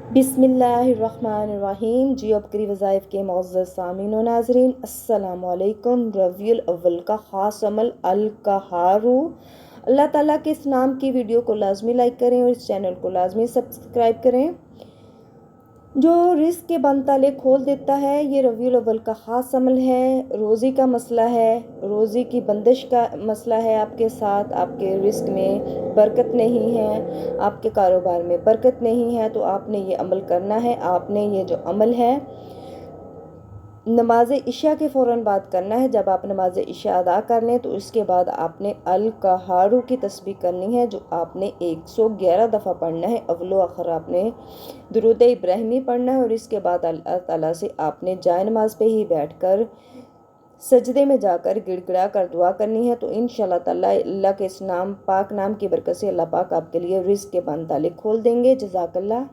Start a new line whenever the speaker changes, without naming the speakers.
बिस्मिल्लाहिर्रहमानिर्रहीम। जी अब करी वज़ाइफ के मुअज़्ज़ज़ सामीन व नाज़रीन, अस्सलामु अलैकुम। रबीउल अव्वल का ख़ास अमल अल कहारू। अल्लाह ताला के इस नाम की वीडियो को लाजमी लाइक करें और इस चैनल को लाजमी सब्सक्राइब करें। जो रिस्क के बंद ताले खोल देता है, ये रबीउल अव्वल का ख़ास अमल है। रोज़ी का मसला है, रोज़ी की बंदिश का मसला है, आपके साथ आपके रिस्क में बरकत नहीं है, आपके कारोबार में बरकत नहीं है, तो आपने ये अमल करना है। आपने ये जो अमल है नमाज इशा के फ़ौरन बाद करना है। जब आप नमाज इशा अदा कर लें तो इसके बाद आपने अल कहारू की तस्बीह करनी है, जो आपने 111 दफ़ा पढ़ना है। अव्वलो आखिर आपने दुरूद इब्राहिमी पढ़ना है और इसके बाद अल्लाह ताला से आपने जाए नमाज पे ही बैठकर सजदे में जाकर गिड़गिड़ा कर दुआ करनी है। तो इंशाअल्लाह ताला अल्लाह के इस नाम पाक नाम की बरकत से अल्लाह पाक आपके लिए रिज़्क़ के बंद ताले खोल देंगे। जज़ाकल्लाह।